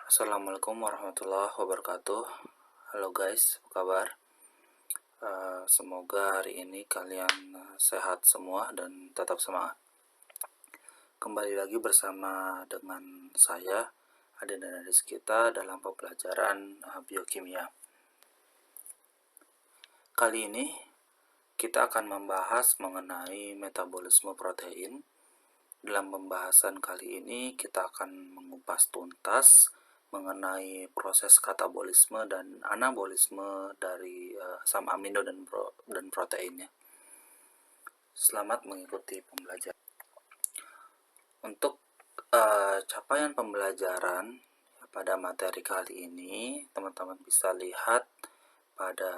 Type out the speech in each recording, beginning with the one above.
Assalamualaikum warahmatullahi wabarakatuh. Halo guys, apa kabar? Semoga hari ini kalian sehat semua dan tetap semangat. Kembali lagi bersama dengan saya, Aden dan Adis kita dalam pembelajaran biokimia. Kali ini kita akan membahas mengenai metabolisme protein. Dalam pembahasan kali ini kita akan mengupas tuntas mengenai proses katabolisme dan anabolisme dari asam amino dan proteinnya. Selamat mengikuti pembelajaran. Untuk capaian pembelajaran pada materi kali ini, teman-teman bisa lihat pada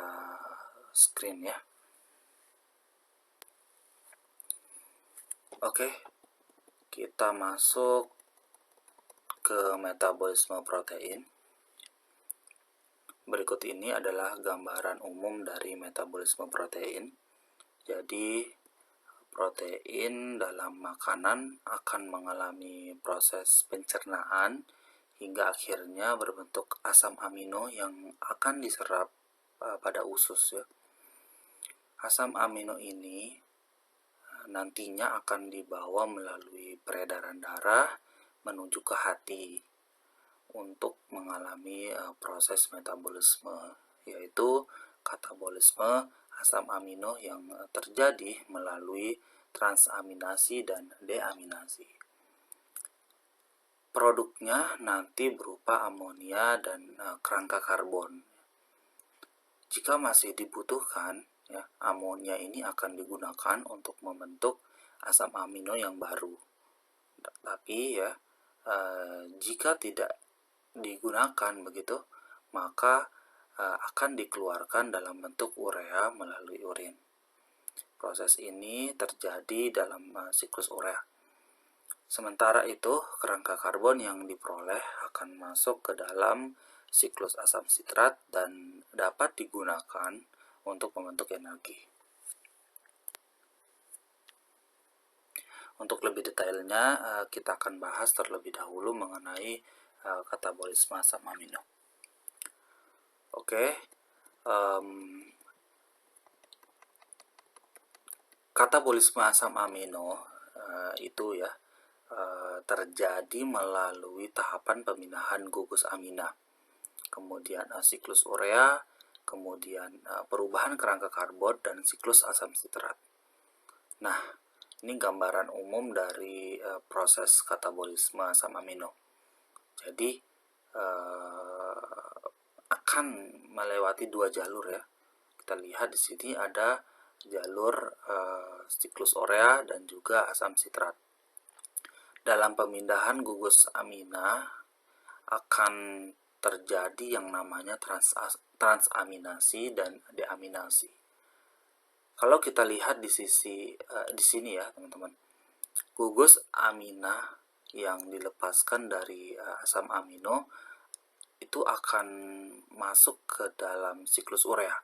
screen ya. Oke, kita masuk ke metabolisme protein. Berikut ini adalah gambaran umum dari metabolisme protein. Jadi, protein dalam makanan akan mengalami proses pencernaan hingga akhirnya berbentuk asam amino yang akan diserap pada usus ya. Asam amino ini nantinya akan dibawa melalui peredaran darah menuju ke hati untuk mengalami proses metabolisme, yaitu katabolisme asam amino yang terjadi melalui transaminasi dan deaminasi. Produknya nanti berupa amonia dan kerangka karbon. Jika masih dibutuhkan, ya, amonia ini akan digunakan untuk membentuk asam amino yang baru. Tapi ya, jika tidak digunakan begitu, maka akan dikeluarkan dalam bentuk urea melalui urin. Proses ini terjadi dalam siklus urea. Sementara itu, kerangka karbon yang diperoleh akan masuk ke dalam siklus asam sitrat dan dapat digunakan untuk membentuk energi. Untuk lebih detailnya, kita akan bahas terlebih dahulu mengenai katabolisme asam amino. Oke, katabolisme asam amino itu ya terjadi melalui tahapan pemindahan gugus amina, kemudian siklus urea, kemudian perubahan kerangka karbon dan siklus asam sitrat. Nah, ini gambaran umum dari proses katabolisme asam amino. Jadi akan melewati dua jalur ya. Kita lihat di sini ada jalur siklus urea dan juga asam sitrat. Dalam pemindahan gugus amina akan terjadi yang namanya transaminasi dan deaminasi. Kalau kita lihat di sini ya teman-teman, gugus amina yang dilepaskan dari asam amino itu akan masuk ke dalam siklus urea.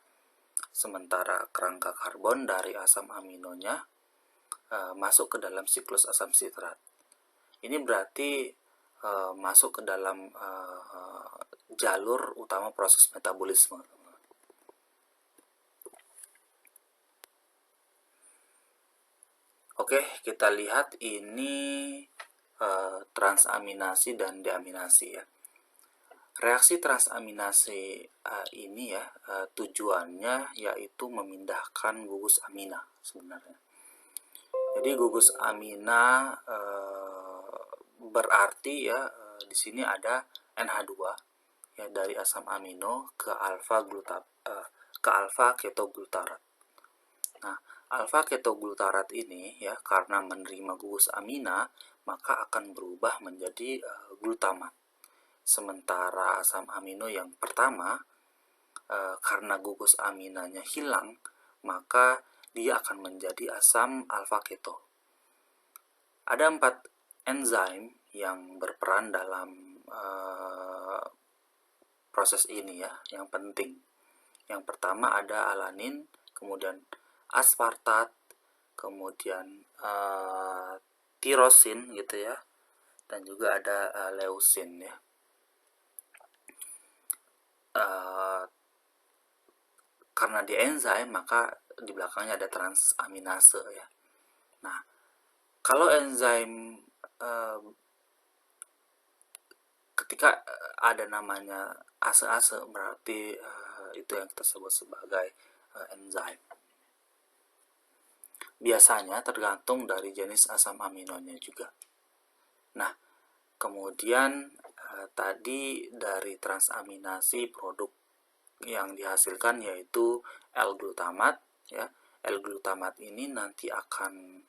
Sementara kerangka karbon dari asam aminonya masuk ke dalam siklus asam sitrat. Ini berarti masuk ke dalam jalur utama proses metabolisme. Oke, kita lihat ini transaminasi dan deaminasi ya. Reaksi transaminasi ini ya tujuannya yaitu memindahkan gugus amina sebenarnya. Jadi gugus amina berarti ya di sini ada NH2 ya dari asam amino ke alfa ketoglutarat. Nah, alfa ketoglutarat ini ya karena menerima gugus amina maka akan berubah menjadi glutamat. Sementara asam amino yang pertama karena gugus aminanya hilang maka dia akan menjadi asam alfa keto. Ada 4 enzim yang berperan dalam proses ini ya, yang penting. Yang pertama ada alanin, kemudian aspartat, kemudian tirosin gitu ya, dan juga ada leusin ya. karena dia enzim, maka di belakangnya ada transaminase ya. Nah, kalau enzim ketika ada namanya ase-ase, berarti itu yang kita sebut sebagai enzim. Biasanya tergantung dari jenis asam aminonya juga. Nah, kemudian tadi dari transaminasi produk yang dihasilkan yaitu L-glutamat ya. L-glutamat ini nanti akan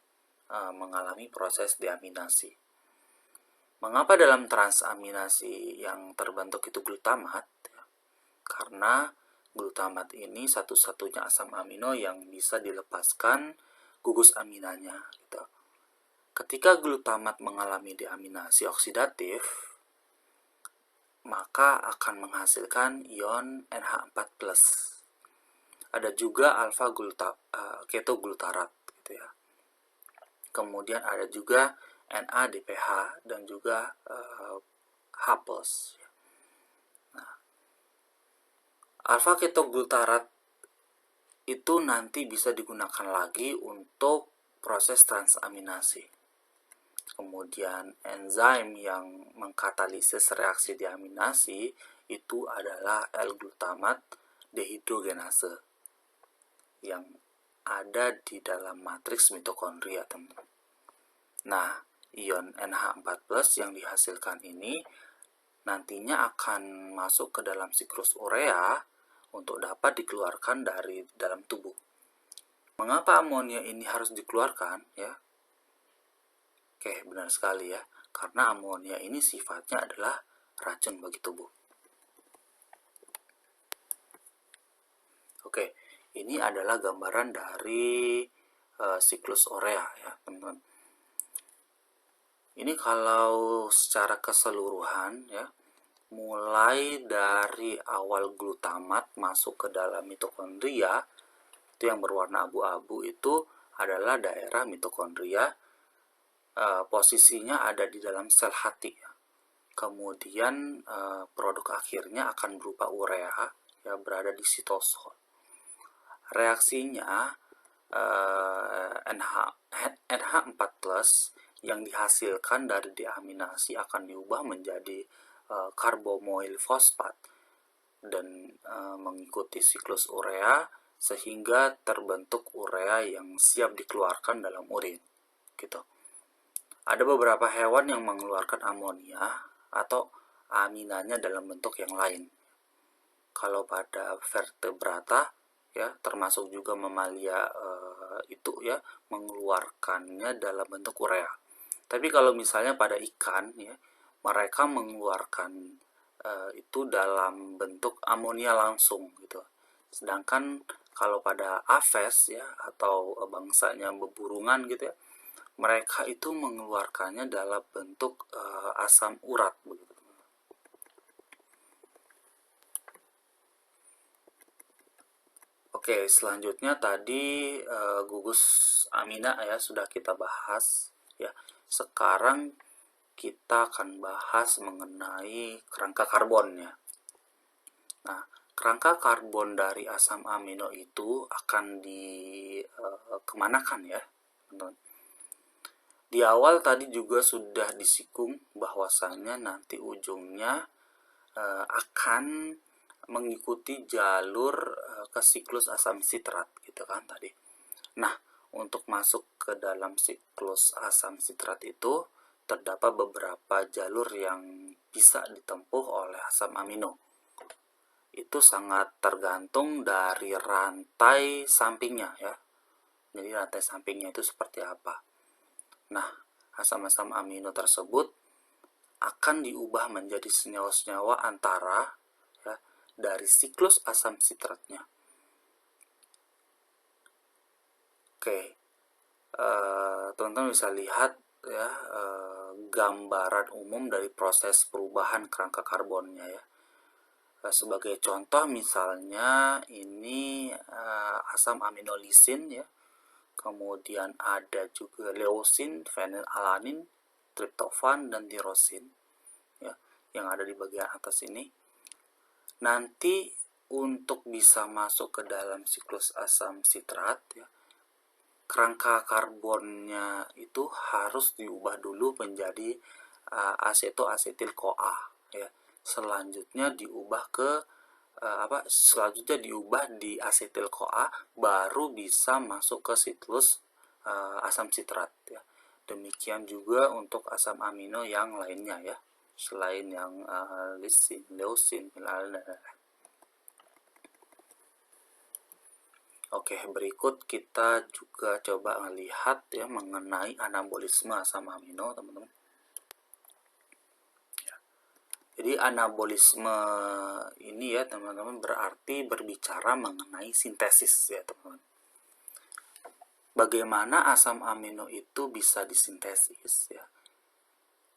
mengalami proses deaminasi. Mengapa dalam transaminasi yang terbentuk itu glutamat? Karena glutamat ini satu-satunya asam amino yang bisa dilepaskan gugus aminanya gitu. Ketika glutamat mengalami deaminasi oksidatif, maka akan menghasilkan ion NH4+. Ada juga alfa ketoglutarat gitu ya. Kemudian ada juga NADPH dan juga H+. Nah, alfa ketoglutarat itu nanti bisa digunakan lagi untuk proses transaminasi. Kemudian enzim yang mengkatalisis reaksi deaminasi itu adalah L-glutamat dehidrogenase yang ada di dalam matriks mitokondria, teman-teman. Nah, ion NH4+ yang dihasilkan ini nantinya akan masuk ke dalam siklus urea untuk dapat dikeluarkan dari dalam tubuh. Mengapa amonia ini harus dikeluarkan ya? Oke, benar sekali ya. Karena amonia ini sifatnya adalah racun bagi tubuh. Oke, ini adalah gambaran dari siklus urea ya, teman-teman. Ini kalau secara keseluruhan ya, mulai dari awal glutamat masuk ke dalam mitokondria, itu yang berwarna abu-abu itu adalah daerah mitokondria, posisinya ada di dalam sel hati ya. Kemudian produk akhirnya akan berupa urea ya, berada di sitosol. Reaksinya NH4+ yang dihasilkan dari deaminasi akan diubah menjadi karbomoil fosfat dan mengikuti siklus urea sehingga terbentuk urea yang siap dikeluarkan dalam urin gitu. Ada beberapa hewan yang mengeluarkan amonia atau aminanya dalam bentuk yang lain. Kalau pada vertebrata ya, termasuk juga mamalia itu ya, mengeluarkannya dalam bentuk urea. Tapi kalau misalnya pada ikan ya, mereka mengeluarkan itu dalam bentuk amonia langsung gitu. Sedangkan kalau pada aves ya, atau bangsanya beburungan gitu ya, mereka itu mengeluarkannya dalam bentuk asam urat begitu. Oke, selanjutnya tadi gugus amina ya sudah kita bahas ya. Sekarang kita akan bahas mengenai kerangka karbonnya. Nah, kerangka karbon dari asam amino itu akan dikemanakan ya, teman-teman. Di awal tadi juga sudah disinggung bahwasannya nanti ujungnya akan mengikuti jalur ke siklus asam sitrat gitu kan tadi. Nah, untuk masuk ke dalam siklus asam sitrat itu terdapat beberapa jalur yang bisa ditempuh oleh asam amino. Itu sangat tergantung dari rantai sampingnya ya. Jadi rantai sampingnya itu seperti apa. Nah, asam-asam amino tersebut akan diubah menjadi senyawa-senyawa antara ya, dari siklus asam sitratnya. Oke, teman-teman bisa lihat ya gambaran umum dari proses perubahan kerangka karbonnya ya. Sebagai contoh misalnya ini asam aminolisin ya, kemudian ada juga leusin, fenilalanin, triptofan dan tirosin ya, yang ada di bagian atas ini. Nanti untuk bisa masuk ke dalam siklus asam sitrat ya, kerangka karbonnya itu harus diubah dulu menjadi asetoasetil-CoA ya. Selanjutnya diubah di asetil-CoA, baru bisa masuk ke siklus asam sitrat ya. Demikian juga untuk asam amino yang lainnya ya, selain yang lisin, leusin, Oke, berikut kita juga coba melihat ya mengenai anabolisme asam amino, teman-teman. Jadi anabolisme ini ya teman-teman berarti berbicara mengenai sintesis ya teman-teman. Bagaimana asam amino itu bisa disintesis ya.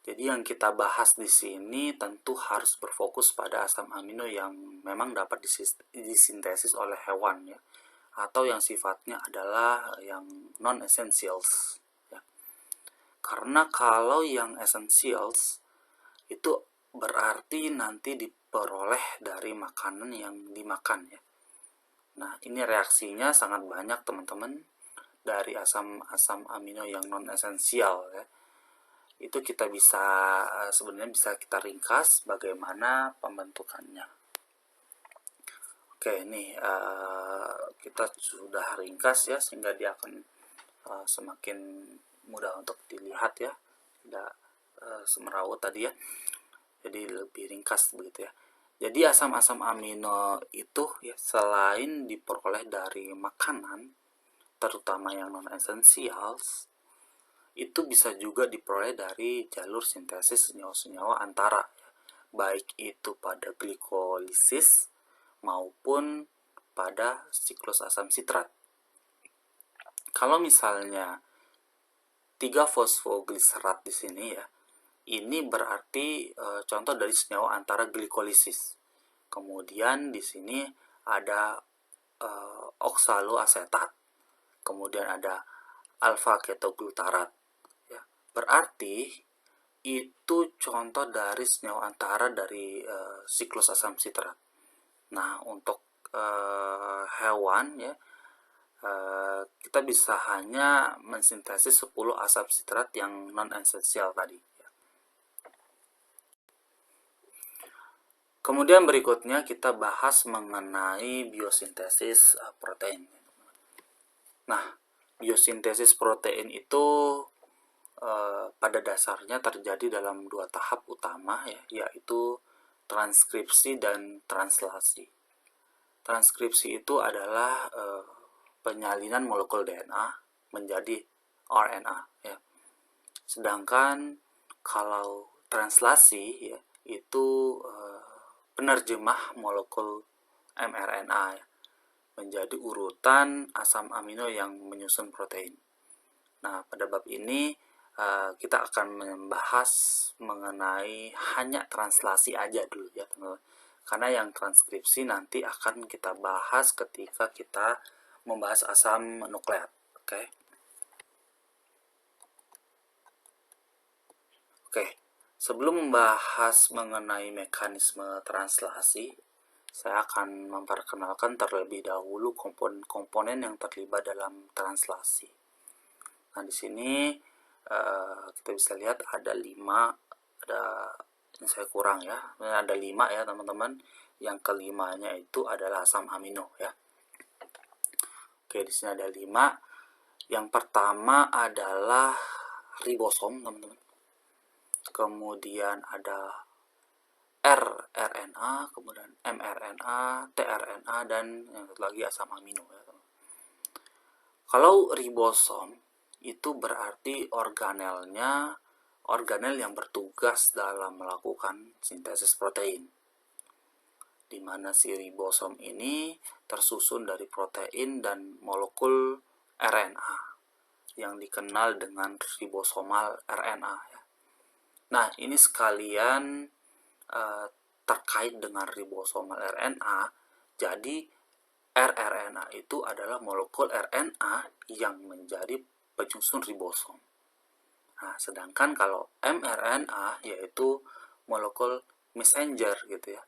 Jadi yang kita bahas di sini tentu harus berfokus pada asam amino yang memang dapat disintesis oleh hewan ya, atau yang sifatnya adalah yang non-essentials ya. Karena kalau yang essentials itu berarti nanti diperoleh dari makanan yang dimakan ya. Nah, ini reaksinya sangat banyak teman-teman dari asam amino yang non-esensial ya. Itu kita sebenarnya bisa kita ringkas bagaimana pembentukannya. Oke, ini kita sudah ringkas ya, sehingga dia akan semakin mudah untuk dilihat ya, tidak semeraut tadi ya. Jadi lebih ringkas begitu ya. Jadi asam-asam amino itu ya selain diperoleh dari makanan, terutama yang non-essentials, itu bisa juga diperoleh dari jalur sintesis senyawa-senyawa antara ya, baik itu pada glikolisis maupun pada siklus asam sitrat. Kalau misalnya 3-fosfogliserat di sini ya, ini berarti contoh dari senyawa antara glikolisis. Kemudian di sini ada oksaloasetat. Kemudian ada alfa ketoglutarat. Ya. Berarti itu contoh dari senyawa antara dari siklus asam sitrat. Nah, untuk hewan ya, kita bisa hanya mensintesis 10 asam sitrat yang non-esensial tadi. Kemudian berikutnya kita bahas mengenai biosintesis protein. Nah, biosintesis protein itu pada dasarnya terjadi dalam dua tahap utama ya, yaitu transkripsi dan translasi. Transkripsi itu adalah penyalinan molekul DNA menjadi RNA ya. Sedangkan kalau translasi ya, itu penerjemah molekul mRNA ya, menjadi urutan asam amino yang menyusun protein. Nah, pada bab ini kita akan membahas mengenai hanya translasi aja dulu ya teman-teman. Karena yang transkripsi nanti akan kita bahas ketika kita membahas asam nukleat. Oke. Sebelum membahas mengenai mekanisme translasi, saya akan memperkenalkan terlebih dahulu komponen-komponen yang terlibat dalam translasi. Nah, di sini kita bisa lihat ada 5, ini saya kurang ya, ada 5 ya teman-teman. Yang kelimanya itu adalah asam amino ya. Oke, di sini ada 5. Yang pertama adalah ribosom teman-teman. Kemudian ada rRNA, kemudian mRNA, tRNA, dan yang satu lagi asam amino ya. Kalau ribosom itu berarti organel yang bertugas dalam melakukan sintesis protein, di mana si ribosom ini tersusun dari protein dan molekul RNA yang dikenal dengan ribosomal RNA ya. Nah, ini sekalian terkait dengan ribosomal RNA, jadi rRNA itu adalah molekul RNA yang menjadi penyusun ribosom. Nah, sedangkan kalau mRNA yaitu molekul messenger gitu ya,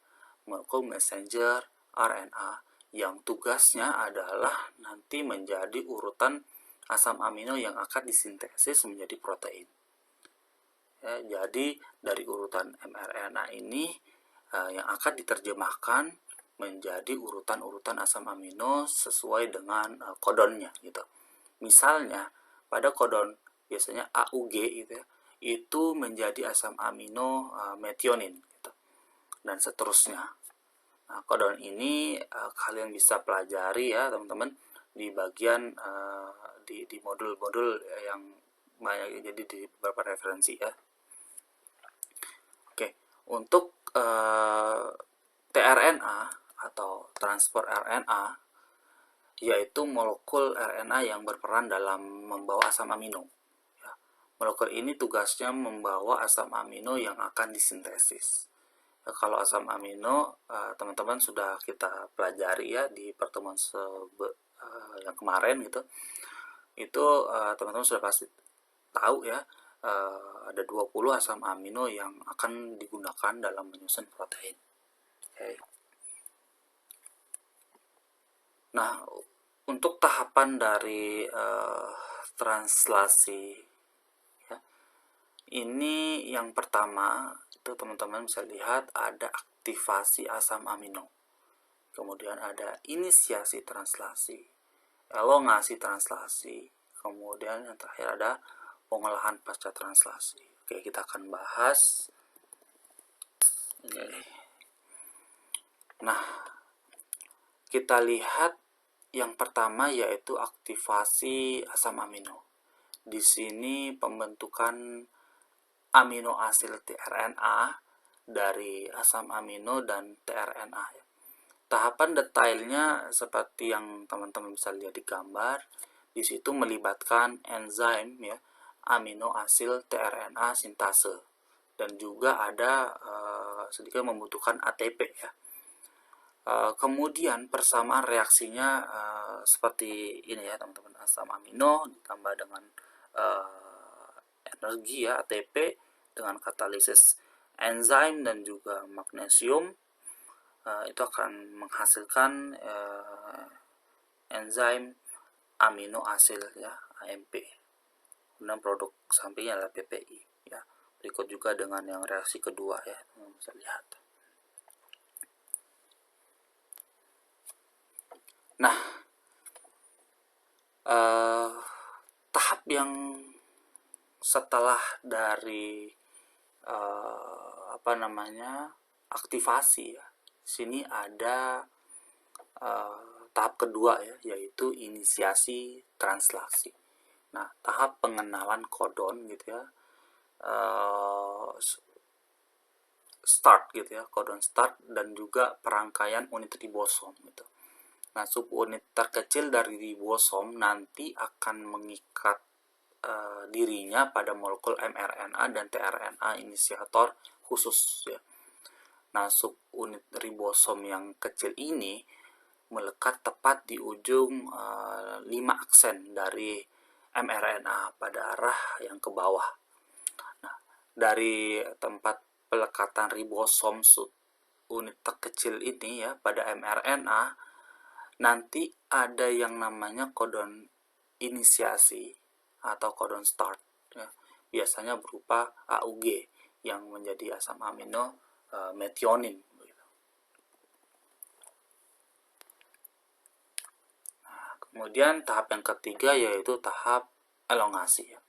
molekul messenger RNA yang tugasnya adalah nanti menjadi urutan asam amino yang akan disintesis menjadi protein. Ya, jadi dari urutan mRNA ini yang akan diterjemahkan menjadi urutan-urutan asam amino sesuai dengan kodonnya gitu. Misalnya pada kodon biasanya AUG gitu ya, itu menjadi asam amino metionin gitu, dan seterusnya. Nah, kodon ini kalian bisa pelajari ya teman-teman di bagian di modul-modul yang banyak, jadi di beberapa referensi ya. Oke, untuk tRNA atau transport RNA, yaitu molekul RNA yang berperan dalam membawa asam amino. Ya, molekul ini tugasnya membawa asam amino yang akan disintesis. Ya, kalau asam amino, teman-teman sudah kita pelajari ya di pertemuan yang kemarin gitu. Itu teman-teman sudah pasti tahu ya, ada 20 asam amino yang akan digunakan dalam menyusun protein. Okay. Nah, untuk tahapan dari translasi ya, ini yang pertama itu teman-teman bisa lihat ada aktivasi asam amino, kemudian ada inisiasi translasi, elongasi translasi, kemudian yang terakhir ada pengolahan pasca translasi. Oke, kita akan bahas ini. Nah, kita lihat yang pertama yaitu aktivasi asam amino. Di sini pembentukan amino asid tRNA dari asam amino dan tRNA. Tahapan detailnya seperti yang teman-teman bisa lihat di gambar. Di situ melibatkan enzim ya, amino asid tRNA sintase, dan juga ada sedikit membutuhkan ATP ya. Kemudian persamaan reaksinya seperti ini ya teman-teman, asam amino ditambah dengan energi ya ATP dengan katalisis enzim dan juga magnesium, itu akan menghasilkan enzim amino asid ya, AMP. Kemudian produk sampingnya adalah PPI ya. Berikut juga dengan yang reaksi kedua ya, teman-teman bisa lihat. Nah, tahap yang setelah dari aktivasi ya, sini ada tahap kedua ya, yaitu inisiasi translasi. Nah, tahap pengenalan kodon gitu ya, start gitu ya, kodon start, dan juga perangkaian unit ribosom gitu. Nah, subunit terkecil dari ribosom nanti akan mengikat dirinya pada molekul mRNA dan tRNA inisiator khusus ya. Nah, subunit ribosom yang kecil ini melekat tepat di ujung 5 aksen dari mRNA pada arah yang ke bawah. Nah, dari tempat pelekatan ribosom subunit terkecil ini ya pada mRNA, nanti ada yang namanya kodon inisiasi atau kodon start ya. Biasanya berupa AUG yang menjadi asam amino metionin. Nah, kemudian tahap yang ketiga yaitu tahap elongasi ya.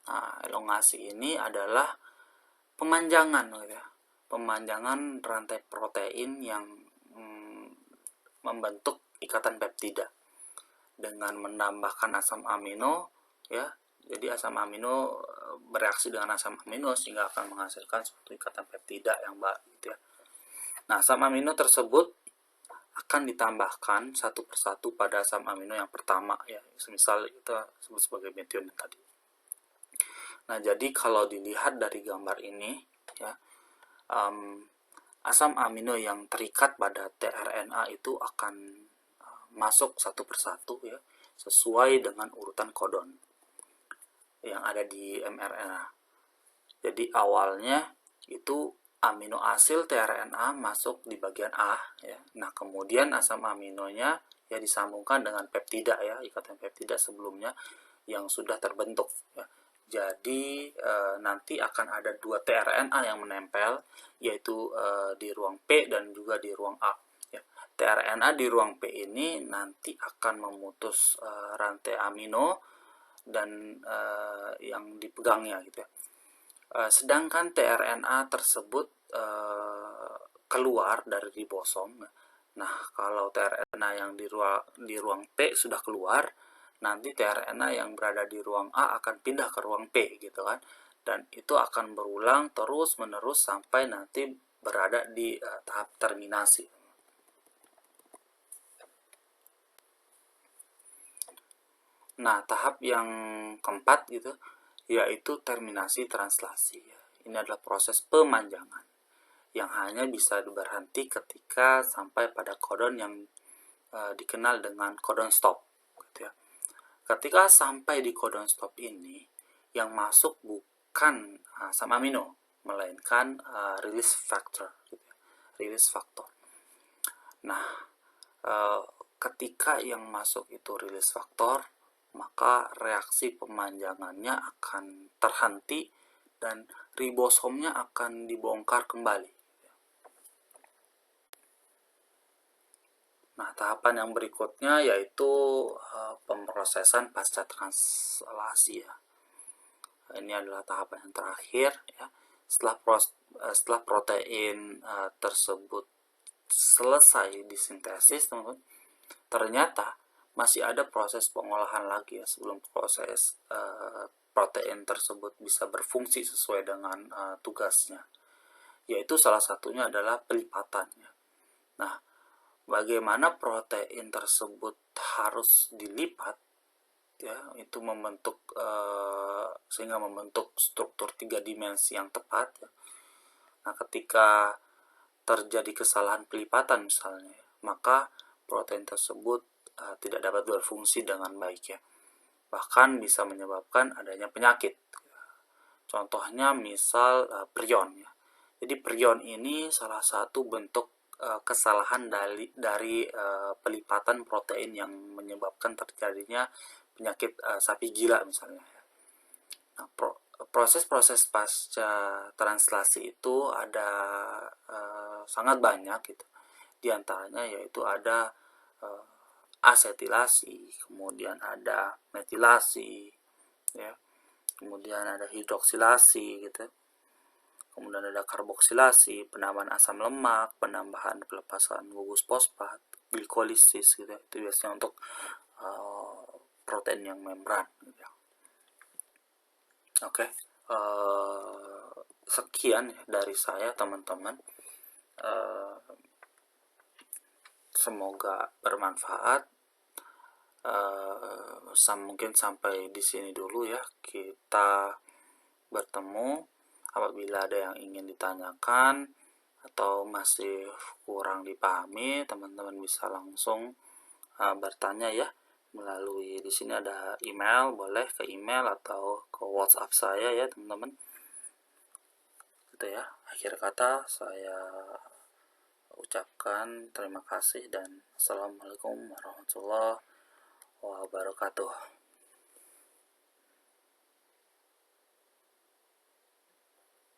Nah, elongasi ini adalah pemanjangan gitu ya. Pemanjangan rantai protein yang membentuk ikatan peptida dengan menambahkan asam amino ya. Jadi asam amino bereaksi dengan asam amino sehingga akan menghasilkan suatu ikatan peptida yang baru gitu ya. Nah, asam amino tersebut akan ditambahkan satu persatu pada asam amino yang pertama ya. Misal kita sebut sebagai metionin tadi. Nah, jadi kalau dilihat dari gambar ini ya, asam amino yang terikat pada tRNA itu akan masuk satu persatu ya, sesuai dengan urutan kodon yang ada di mRNA. Jadi awalnya itu amino asil tRNA masuk di bagian A ya. Nah, kemudian asam aminonya ya disambungkan dengan peptida ya, ikatan peptida sebelumnya yang sudah terbentuk ya. Jadi nanti akan ada 2 tRNA yang menempel, yaitu di ruang P dan juga di ruang A ya. tRNA di ruang P ini nanti akan memutus rantai amino dan yang dipegangnya gitu ya. Sedangkan tRNA tersebut keluar dari ribosom. Nah, kalau tRNA yang di ruang P sudah keluar, nanti tRNA yang berada di ruang A akan pindah ke ruang P gitu kan. Dan itu akan berulang terus-menerus sampai nanti berada di tahap terminasi. Nah, tahap yang keempat gitu yaitu terminasi translasi. Ini adalah proses pemanjangan yang hanya bisa berhenti ketika sampai pada kodon yang dikenal dengan kodon stop gitu ya. Ketika sampai di kodon stop ini, yang masuk bukan asam amino, melainkan release factor gitu ya. Release factor. Nah, ketika yang masuk itu release factor, maka reaksi pemanjangannya akan terhenti dan ribosomnya akan dibongkar kembali. Nah, tahapan yang berikutnya yaitu pemrosesan pasca translasi ya. Ini adalah tahapan yang terakhir ya. Setelah protein tersebut selesai disintesis, teman-teman, ternyata masih ada proses pengolahan lagi ya sebelum proses protein tersebut bisa berfungsi sesuai dengan tugasnya, yaitu salah satunya adalah pelipatannya. Nah, bagaimana protein tersebut harus dilipat ya, itu membentuk sehingga membentuk struktur 3 dimensi yang tepat ya. Nah, ketika terjadi kesalahan pelipatan misalnya, maka protein tersebut tidak dapat berfungsi dengan baik ya. Bahkan bisa menyebabkan adanya penyakit. Contohnya misal prion ya. Jadi prion ini salah satu bentuk kesalahan dari pelipatan protein yang menyebabkan terjadinya penyakit sapi gila misalnya. Nah, proses-proses pasca translasi itu ada sangat banyak gitu. Di antaranya yaitu ada asetilasi, kemudian ada metilasi, ya, kemudian ada hidroksilasi gitu, kemudian ada karboksilasi, penambahan asam lemak, penambahan pelepasan gugus fosfat, glikolisis gitu. Itu biasanya untuk protein yang membran. Gitu. Oke, sekian dari saya teman-teman. Semoga bermanfaat. Mungkin sampai di sini dulu ya. Kita bertemu apabila ada yang ingin ditanyakan atau masih kurang dipahami, teman-teman bisa langsung bertanya ya melalui di sini ada email, boleh ke email atau ke WhatsApp saya ya teman-teman. Itu ya. Akhir kata saya ucapkan terima kasih dan assalamualaikum warahmatullahi wabarakatuh.